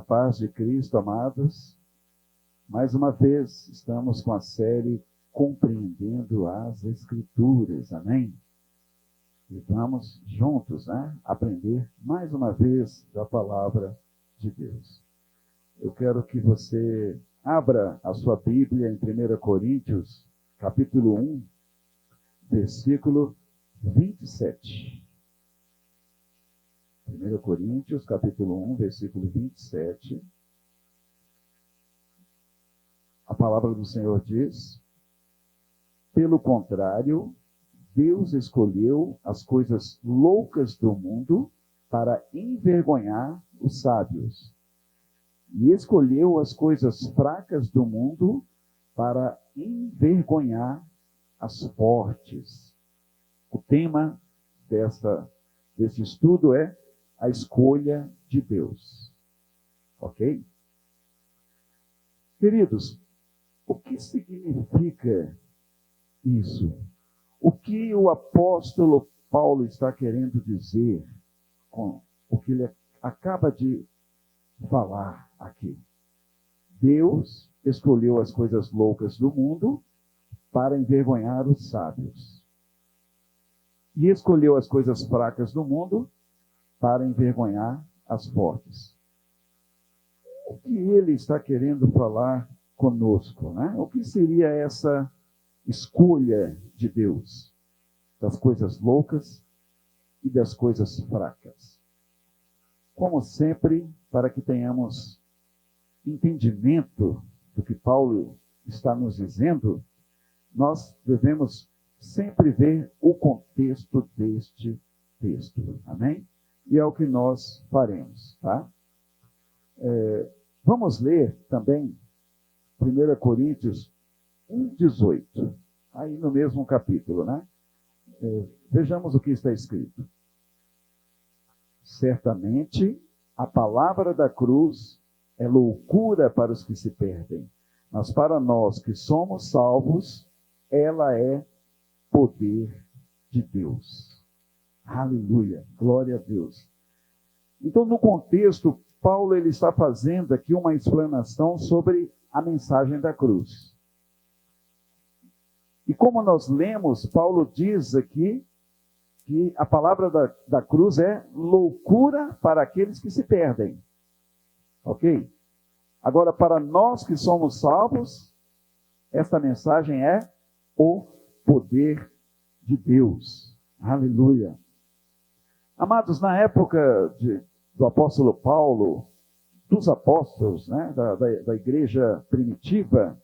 paz de Cristo, amados. Mais uma vez, estamos com a série Compreendendo as Escrituras, amém? E vamos juntos, aprender mais uma vez da palavra de Deus. Eu quero que você abra a sua Bíblia em 1 Coríntios, capítulo 1, versículo 27. 1 Coríntios, capítulo 1, versículo 27. A palavra do Senhor diz: pelo contrário, Deus escolheu as coisas loucas do mundo para envergonhar os sábios, e escolheu as coisas fracas do mundo para envergonhar as fortes. O tema desse estudo é a escolha de Deus. Ok? Queridos, o que significa isso? O que o apóstolo Paulo está querendo dizer com o que ele acaba de falar aqui? Deus escolheu as coisas loucas do mundo para envergonhar os sábios. E escolheu as coisas fracas do mundo para envergonhar as fortes. O que ele está querendo falar conosco, O que seria essa escolha de Deus das coisas loucas e das coisas fracas? Como sempre, para que tenhamos entendimento do que Paulo está nos dizendo, nós devemos sempre ver o contexto deste texto, amém? E é o que nós faremos, tá? Vamos ler também 1 Coríntios 1,18, aí no mesmo capítulo, Vejamos o que está escrito. Certamente a palavra da cruz é loucura para os que se perdem, mas para nós que somos salvos, ela é poder de Deus. Aleluia, glória a Deus. Então, no contexto, Paulo ele está fazendo aqui uma explanação sobre a mensagem da cruz. E como nós lemos, Paulo diz aqui que a palavra da cruz é loucura para aqueles que se perdem. Ok? Agora, para nós que somos salvos, esta mensagem é o poder de Deus. Aleluia. Amados, na época do apóstolo Paulo, dos apóstolos, da igreja primitiva,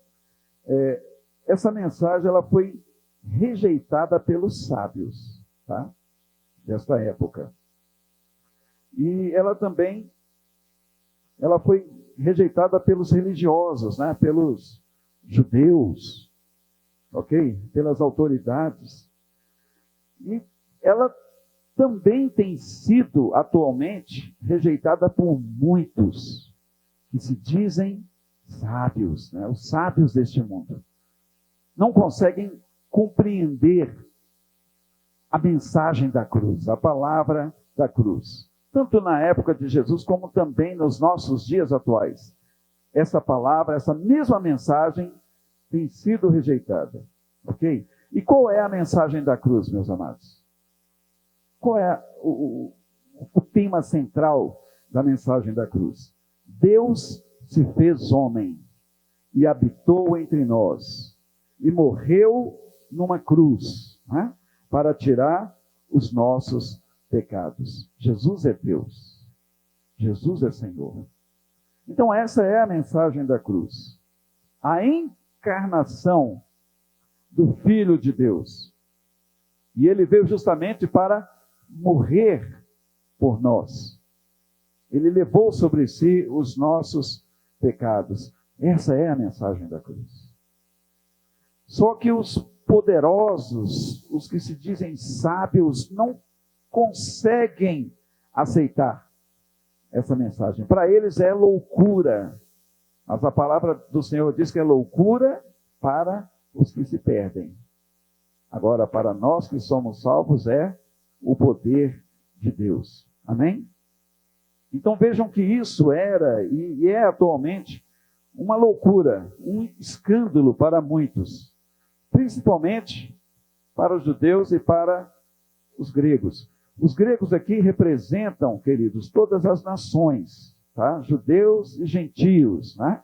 essa mensagem ela foi rejeitada pelos sábios, desta época. E ela foi rejeitada pelos religiosos, pelos judeus, ok? Pelas autoridades. E ela também tem sido, atualmente, rejeitada por muitos que se dizem sábios, os sábios deste mundo. Não conseguem compreender a mensagem da cruz, a palavra da cruz. Tanto na época de Jesus, como também nos nossos dias atuais. Essa palavra, essa mesma mensagem tem sido rejeitada. Ok? E qual é a mensagem da cruz, meus amados? Qual é o tema central da mensagem da cruz? Deus se fez homem e habitou entre nós e morreu numa cruz, para tirar os nossos pecados. Jesus é Deus. Jesus é Senhor. Então essa é a mensagem da cruz. A encarnação do Filho de Deus. E ele veio justamente para morrer por nós. Ele levou sobre si os nossos pecados. Essa é a mensagem da cruz. Só que os poderosos, os que se dizem sábios, não conseguem aceitar essa mensagem. Para eles é loucura. Mas a palavra do Senhor diz que é loucura para os que se perdem. Agora, para nós que somos salvos, é o poder de Deus. Amém? Então vejam que isso era e é atualmente uma loucura, um escândalo para muitos, principalmente para os judeus e para os gregos. Os gregos aqui representam, queridos, todas as nações, tá? Judeus e gentios, né?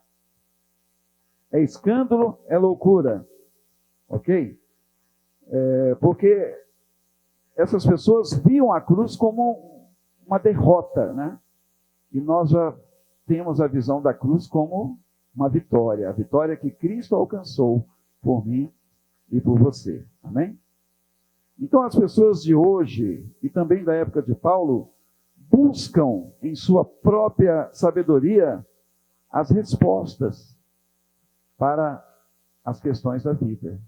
É escândalo, é loucura, ok? Porque essas pessoas viam a cruz como uma derrota, né? E nós já temos a visão da cruz como uma vitória, a vitória que Cristo alcançou por mim e por você. Amém? Então as pessoas de hoje, e também da época de Paulo, buscam em sua própria sabedoria as respostas para as questões da vida.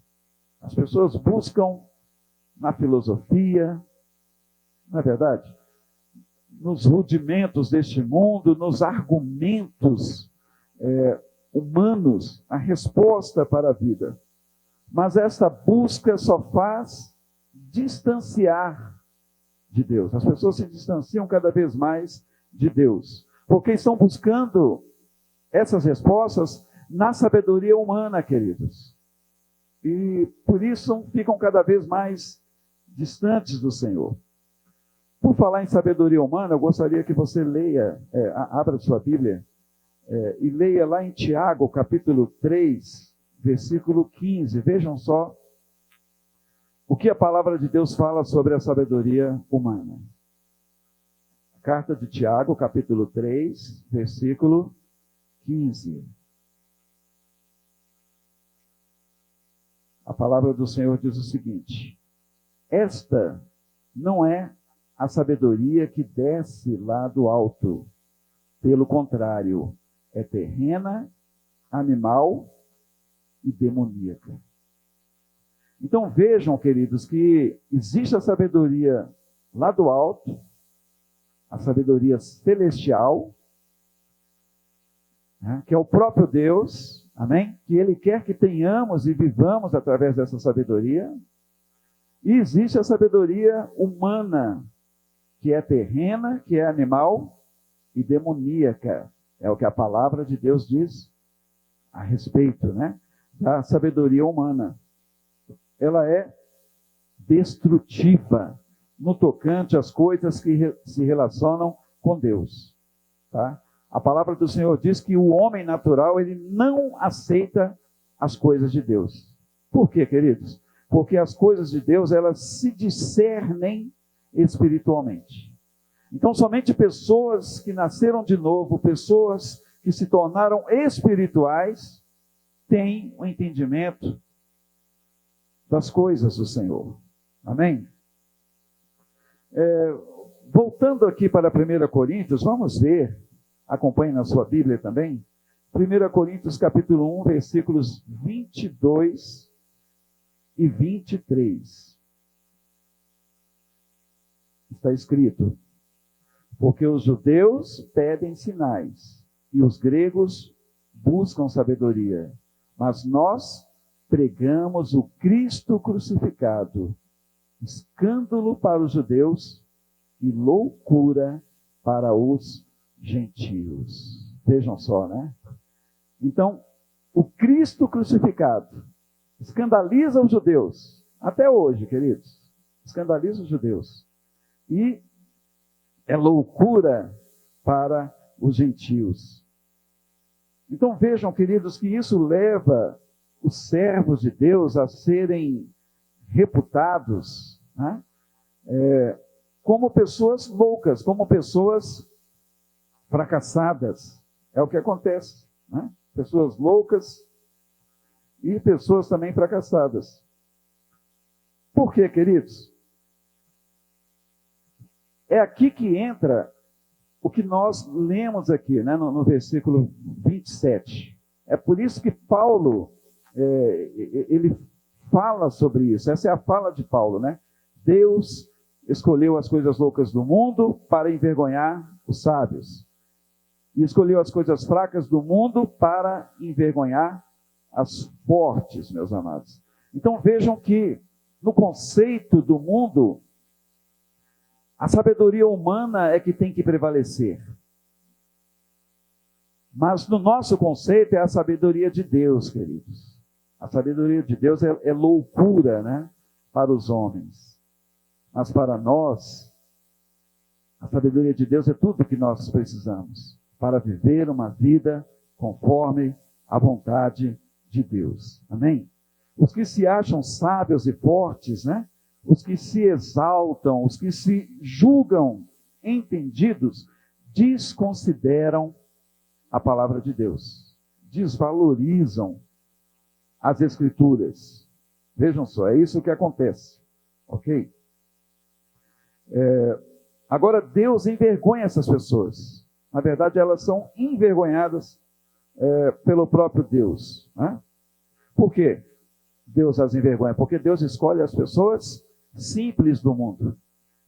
As pessoas buscam na filosofia, não é verdade? Nos rudimentos deste mundo, nos argumentos humanos, a resposta para a vida. Mas essa busca só faz distanciar de Deus. As pessoas se distanciam cada vez mais de Deus, porque estão buscando essas respostas na sabedoria humana, queridos. E por isso ficam cada vez mais distantes do Senhor. Por falar em sabedoria humana, eu gostaria que você leia, abra sua Bíblia, e leia lá em Tiago, capítulo 3, versículo 15. Vejam só o que a palavra de Deus fala sobre a sabedoria humana. Carta de Tiago, capítulo 3, versículo 15. A palavra do Senhor diz o seguinte: esta não é a sabedoria que desce lá do alto. Pelo contrário, é terrena, animal e demoníaca. Então vejam, queridos, que existe a sabedoria lá do alto, a sabedoria celestial, né, que é o próprio Deus, amém? Que Ele quer que tenhamos e vivamos através dessa sabedoria. E existe a sabedoria humana, que é terrena, que é animal e demoníaca. É o que a palavra de Deus diz a respeito, né, da sabedoria humana. Ela é destrutiva no tocante às coisas que se relacionam com Deus. Tá? A palavra do Senhor diz que o homem natural ele não aceita as coisas de Deus. Por quê, queridos? Porque as coisas de Deus elas se discernem espiritualmente. Então, somente pessoas que nasceram de novo, pessoas que se tornaram espirituais, têm o entendimento das coisas do Senhor. Amém? Voltando aqui para 1 Coríntios, vamos ver, acompanhe na sua Bíblia também, 1 Coríntios capítulo 1, versículos 22 e 23. Está escrito: porque os judeus pedem sinais e os gregos buscam sabedoria, mas nós pregamos o Cristo crucificado, escândalo para os judeus e loucura para os gentios. Vejam só, né? Então, o Cristo crucificado escandaliza os judeus, até hoje, queridos, escandaliza os judeus. E é loucura para os gentios. Então vejam, queridos, que isso leva os servos de Deus a serem reputados, né, como pessoas loucas, como pessoas fracassadas. É o que acontece, né? Pessoas loucas e pessoas também fracassadas. Por quê, queridos? É aqui que entra o que nós lemos aqui, né, no versículo 27. É por isso que Paulo, ele fala sobre isso. Essa é a fala de Paulo, né? Deus escolheu as coisas loucas do mundo para envergonhar os sábios. E escolheu as coisas fracas do mundo para envergonhar as fortes, meus amados. Então vejam que no conceito do mundo, a sabedoria humana é que tem que prevalecer. Mas no nosso conceito é a sabedoria de Deus, queridos. A sabedoria de Deus é loucura, né, para os homens. Mas para nós, a sabedoria de Deus é tudo que nós precisamos para viver uma vida conforme a vontade de Deus. Amém? Os que se acham sábios e fortes, né? Os que se exaltam, os que se julgam entendidos, desconsideram a palavra de Deus, desvalorizam as Escrituras. Vejam só, é isso que acontece, ok? Agora, Deus envergonha essas pessoas. Na verdade, elas são envergonhadas pelo próprio Deus. Né? Por quê? Deus as envergonha? Porque Deus escolhe as pessoas simples do mundo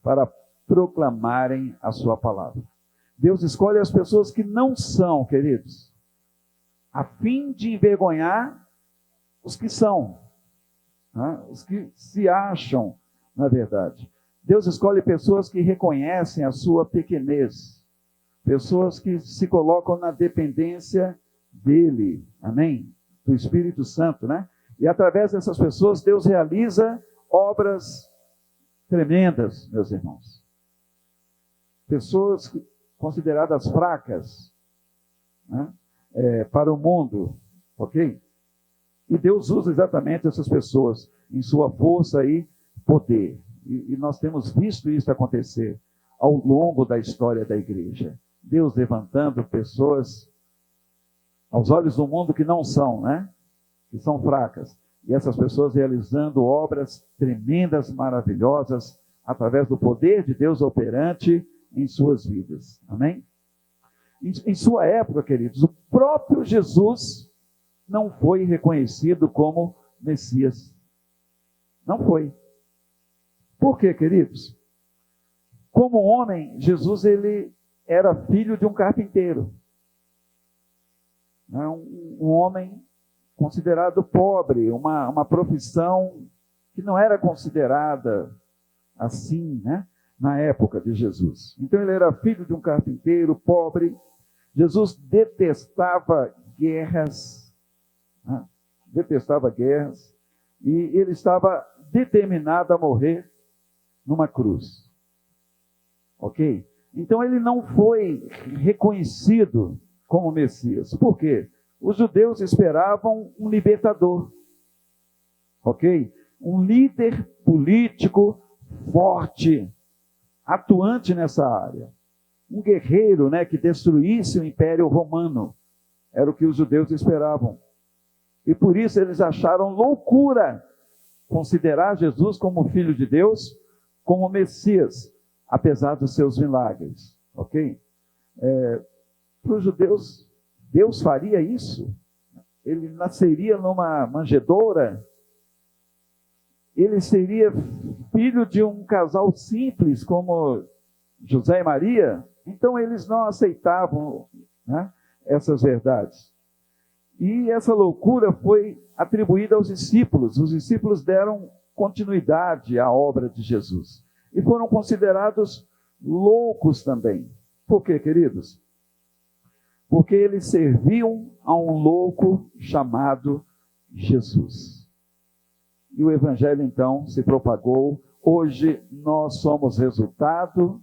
para proclamarem a sua palavra. Deus escolhe as pessoas que não são, queridos, a fim de envergonhar os que são, né? Os que se acham, na verdade. Deus escolhe pessoas que reconhecem a sua pequenez, pessoas que se colocam na dependência dele, amém? Do Espírito Santo, né? E através dessas pessoas, Deus realiza obras tremendas, meus irmãos. Pessoas consideradas fracas, né, para o mundo, ok? E Deus usa exatamente essas pessoas em sua força e poder. E nós temos visto isso acontecer ao longo da história da igreja. Deus levantando pessoas aos olhos do mundo que não são, né? Que são fracas. E essas pessoas realizando obras tremendas, maravilhosas, através do poder de Deus operante em suas vidas. Amém? Em sua época, queridos, o próprio Jesus não foi reconhecido como Messias. Não foi. Por quê, queridos? Como homem, Jesus ele era filho de um carpinteiro. Um homem considerado pobre, uma profissão que não era considerada assim, né, na época de Jesus. Então ele era filho de um carpinteiro pobre. Jesus detestava guerras, né? Detestava guerras, e ele estava determinado a morrer numa cruz. Ok? Então ele não foi reconhecido como Messias. Por quê? Os judeus esperavam um libertador. Ok? Um líder político forte, atuante nessa área. Um guerreiro, né, que destruísse o Império Romano. Era o que os judeus esperavam. E por isso eles acharam loucura considerar Jesus como Filho de Deus, como Messias, apesar dos seus milagres. Ok? Para os judeus, Deus faria isso? Ele nasceria numa manjedoura? Ele seria filho de um casal simples como José e Maria? Então eles não aceitavam, né, essas verdades. E essa loucura foi atribuída aos discípulos. Os discípulos deram continuidade à obra de Jesus. E foram considerados loucos também. Por quê, queridos? Porque eles serviam a um louco chamado Jesus. E o evangelho então se propagou. Hoje nós somos resultado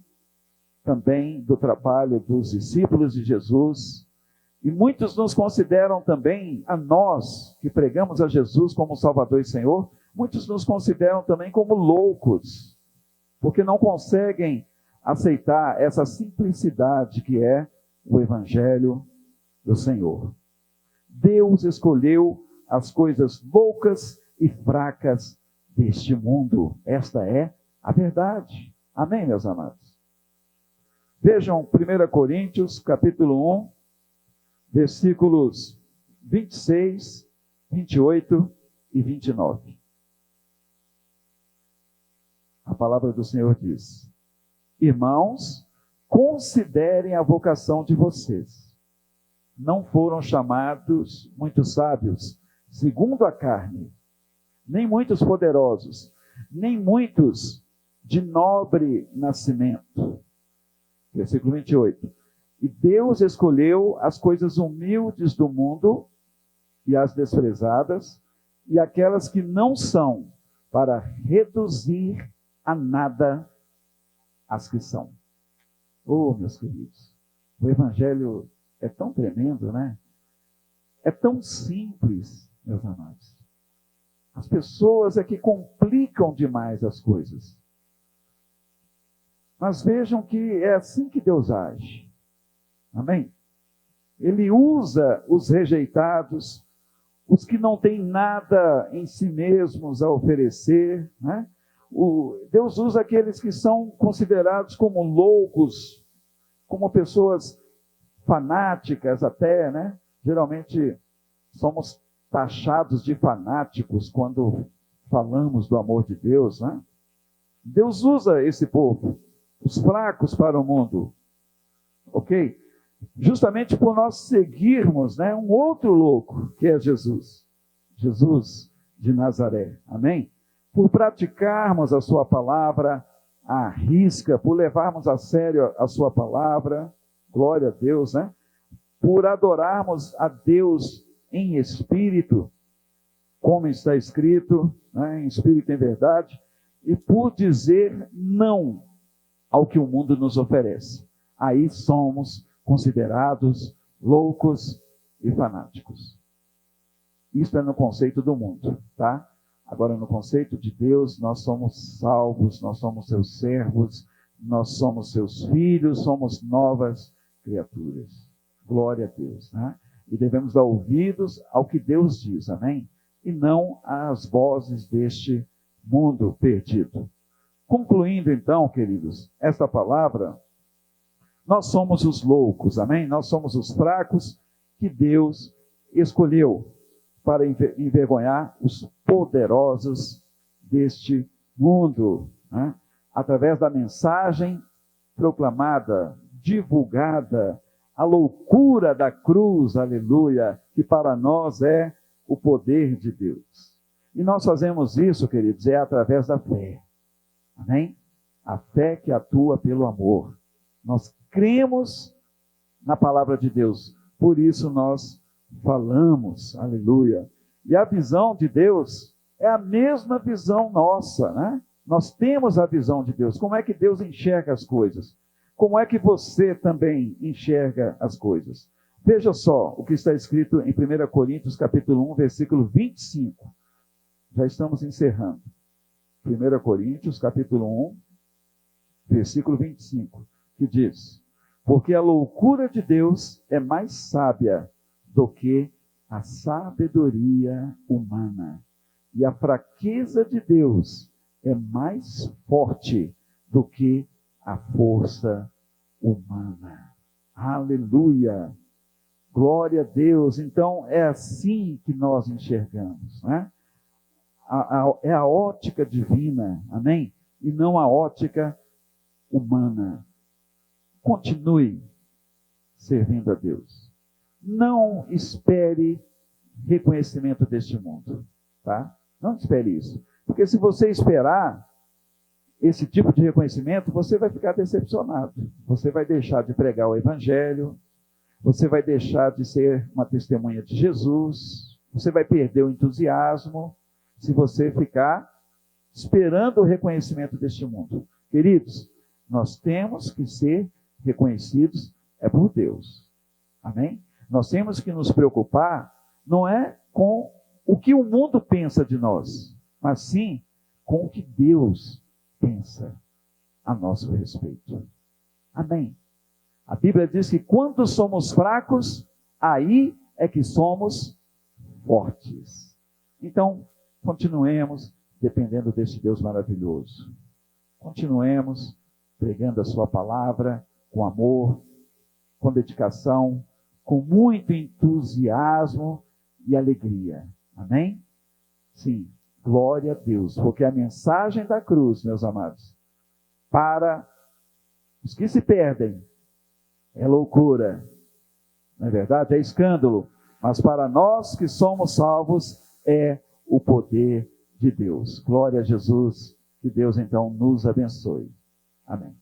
também do trabalho dos discípulos de Jesus. E muitos nos consideram também, a nós que pregamos a Jesus como Salvador e Senhor, muitos nos consideram também como loucos, porque não conseguem aceitar essa simplicidade que é o evangelho do Senhor. Deus escolheu as coisas loucas e fracas deste mundo. Esta é a verdade. Amém, meus amados? Vejam 1 Coríntios, capítulo 1, versículos 26, 28 e 29. A palavra do Senhor diz: irmãos, considerem a vocação de vocês. Não foram chamados muitos sábios, segundo a carne, nem muitos poderosos, nem muitos de nobre nascimento. Versículo 28. E Deus escolheu as coisas humildes do mundo e as desprezadas, e aquelas que não são, para reduzir a nada as que são. Oh, meus queridos, o Evangelho é tão tremendo, né? É tão simples, meus amados. As pessoas é que complicam demais as coisas. Mas vejam que é assim que Deus age. Amém? Ele usa os rejeitados, os que não têm nada em si mesmos a oferecer, né? Deus usa aqueles que são considerados como loucos, como pessoas fanáticas até, né? Geralmente somos taxados de fanáticos quando falamos do amor de Deus, né? Deus usa esse povo, os fracos para o mundo, ok? Justamente por nós seguirmos, né, um outro louco, que é Jesus. Jesus de Nazaré, amém? Por praticarmos a sua palavra à risca, por levarmos a sério a sua palavra, glória a Deus, né? Por adorarmos a Deus em espírito, como está escrito, né, em espírito e em verdade, e por dizer não ao que o mundo nos oferece. Aí somos considerados loucos e fanáticos. Isso é no conceito do mundo, tá? Agora, no conceito de Deus, nós somos salvos, nós somos seus servos, nós somos seus filhos, somos novas criaturas. Glória a Deus, né? E devemos dar ouvidos ao que Deus diz, amém? E não às vozes deste mundo perdido. Concluindo então, queridos, esta palavra, nós somos os loucos, amém? Nós somos os fracos que Deus escolheu para envergonhar os poderosos deste mundo, né? Através da mensagem proclamada, divulgada, a loucura da cruz, aleluia, que para nós é o poder de Deus. E nós fazemos isso, queridos, através da fé, amém? A fé que atua pelo amor. Nós cremos na palavra de Deus, por isso nós falamos, aleluia. E a visão de Deus é a mesma visão nossa, né? Nós temos a visão de Deus. Como é que Deus enxerga as coisas? Como é que você também enxerga as coisas? Veja só o que está escrito em 1 Coríntios, capítulo 1, versículo 25. Já estamos encerrando. 1 Coríntios, capítulo 1, versículo 25, que diz: porque a loucura de Deus é mais sábia do que a sabedoria humana, e a fraqueza de Deus é mais forte do que a força humana. Aleluia! Glória a Deus! Então é assim que nós enxergamos, né? É a ótica divina, amém? E não a ótica humana. Continue servindo a Deus. Não espere reconhecimento deste mundo, tá? Não espere isso. Porque se você esperar esse tipo de reconhecimento, você vai ficar decepcionado. Você vai deixar de pregar o Evangelho, você vai deixar de ser uma testemunha de Jesus, você vai perder o entusiasmo se você ficar esperando o reconhecimento deste mundo. Queridos, nós temos que ser reconhecidos por Deus. Amém? Nós temos que nos preocupar, não é com o que o mundo pensa de nós, mas sim com o que Deus pensa a nosso respeito. Amém? A Bíblia diz que quando somos fracos, aí é que somos fortes. Então, continuemos dependendo deste Deus maravilhoso. Continuemos pregando a sua palavra com amor, com dedicação, com muito entusiasmo e alegria. Amém? Sim, glória a Deus, porque a mensagem da cruz, meus amados, para os que se perdem, é loucura, não é verdade? É escândalo, mas para nós que somos salvos, é o poder de Deus. Glória a Jesus, que Deus então nos abençoe. Amém.